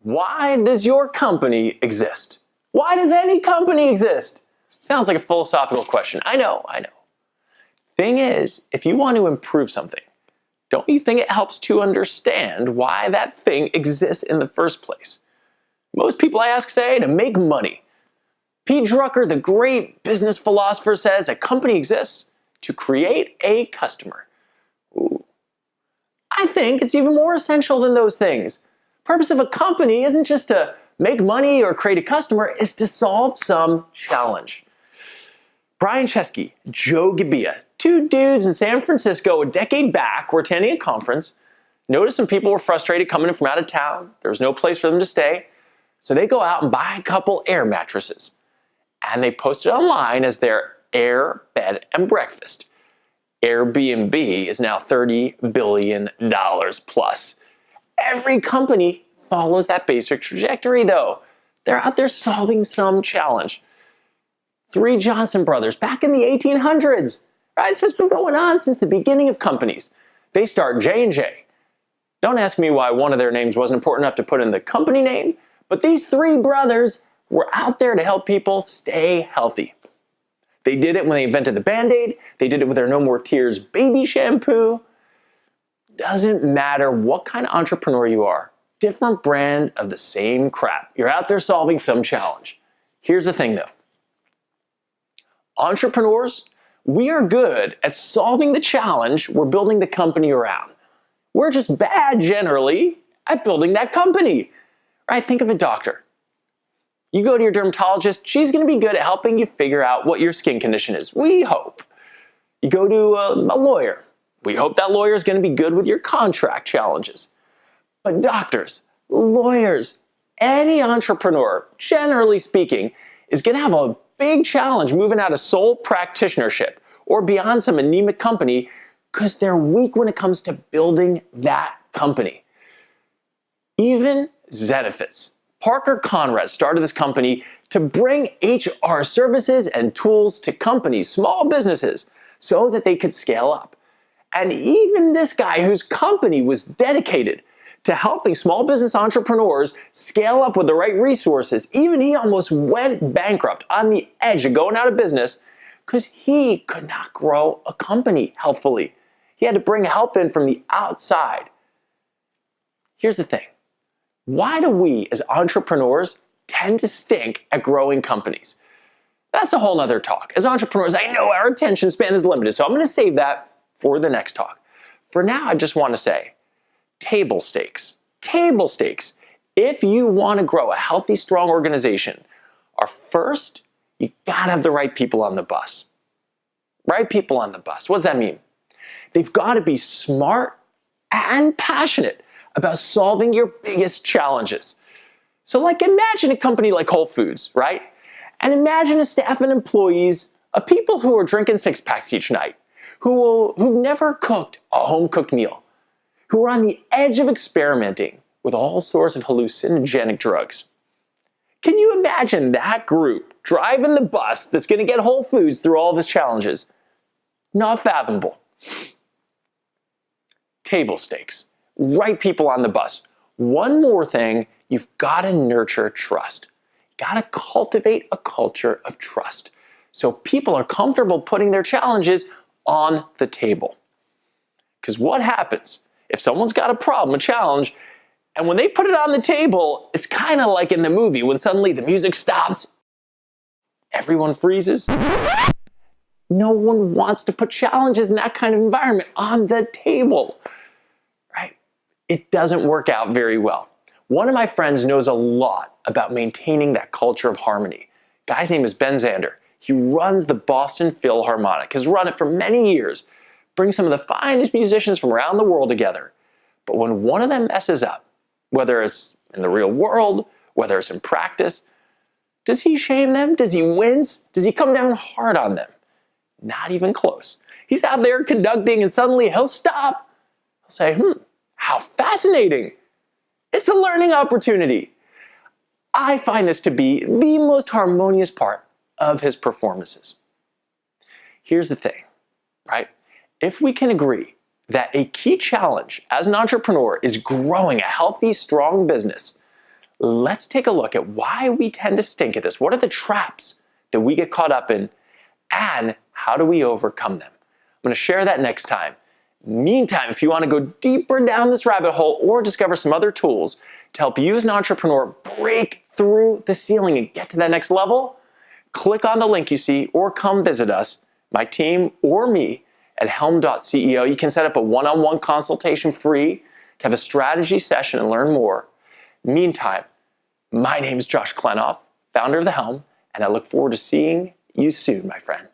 Why does your company exist? Why does any company exist? Sounds like a philosophical question. I know. Thing is, if you want to improve something, don't you think it helps to understand why that thing exists in the first place? Most people I ask say to make money. P. Drucker, the great business philosopher, says a company exists to create a customer. Ooh. I think it's even more essential than those things. The purpose of a company isn't just to make money or create a customer, it's to solve some challenge. Brian Chesky, Joe Gebbia, two dudes in San Francisco a decade back were attending a conference, noticed some people were frustrated coming in from out of town. There was no place for them to stay. So they go out and buy a couple air mattresses. And they post it online as their air, bed, and breakfast. Airbnb is now $30 billion plus. Every company follows that basic trajectory though. They're out there solving some challenge. Three Johnson brothers back in the 1800s. Right? This has been going on since the beginning of companies. They start J&J. Don't ask me why one of their names wasn't important enough to put in the company name, but these three brothers were out there to help people stay healthy. They did it when they invented the Band-Aid. They did it with their No More Tears baby shampoo. Doesn't matter what kind of entrepreneur you are, different brand of the same crap. You're out there solving some challenge. Here's the thing though. Entrepreneurs, we are good at solving the challenge we're building the company around. We're just bad generally at building that company. Right? Think of a doctor. You go to your dermatologist, she's going to be good at helping you figure out what your skin condition is. We hope. You go to a lawyer. We hope that lawyer is going to be good with your contract challenges. But doctors, lawyers, any entrepreneur, generally speaking, is going to have a big challenge moving out of sole practitionership or beyond some anemic company because they're weak when it comes to building that company. Even Zenefits. Parker Conrad started this company to bring HR services and tools to companies, small businesses, so that they could scale up. And even this guy whose company was dedicated to helping small business entrepreneurs scale up with the right resources, even he almost went bankrupt on the edge of going out of business because he could not grow a company healthfully. He had to bring help in from the outside. Here's the thing. Why do we as entrepreneurs tend to stink at growing companies? That's a whole nother talk. As entrepreneurs, I know our attention span is limited, so I'm going to save that for the next talk. For now, I just want to say, table stakes. Table stakes. If you want to grow a healthy, strong organization, first, you got to have the right people on the bus. Right people on the bus. What does that mean? They've got to be smart and passionate about solving your biggest challenges. So like imagine a company like Whole Foods, right? And imagine a staff and employees of people who are drinking six-packs each night, who've never cooked a home-cooked meal, who are on the edge of experimenting with all sorts of hallucinogenic drugs. Can you imagine that group driving the bus that's going to get Whole Foods through all of its challenges? Not fathomable. Table stakes. Right people on the bus. One more thing, you've got to nurture trust. You've got to cultivate a culture of trust so people are comfortable putting their challenges on the table. Because what happens if someone's got a problem, a challenge, and when they put it on the table, it's kind of like in the movie when suddenly the music stops, everyone freezes. No one wants to put challenges in that kind of environment on the table. It doesn't work out very well. One of my friends knows a lot about maintaining that culture of harmony. Guy's name is Ben Zander. He runs the Boston Philharmonic, has run it for many years, brings some of the finest musicians from around the world together. But when one of them messes up, whether it's in the real world, whether it's in practice, does he shame them? Does he wince? Does he come down hard on them? Not even close. He's out there conducting and suddenly he'll stop. He'll say, how fascinating. It's a learning opportunity. I find this to be the most harmonious part of his performances. Here's the thing, right? If we can agree that a key challenge as an entrepreneur is growing a healthy, strong business, let's take a look at why we tend to stink at this. What are the traps that we get caught up in, and how do we overcome them? I'm going to share that next time. Meantime, if you want to go deeper down this rabbit hole or discover some other tools to help you as an entrepreneur break through the ceiling and get to that next level, click on the link you see or come visit us, my team or me, at helm.ceo. You can set up a one-on-one consultation free to have a strategy session and learn more. Meantime, my name is Josh Klenoff, founder of The Helm, and I look forward to seeing you soon, my friend.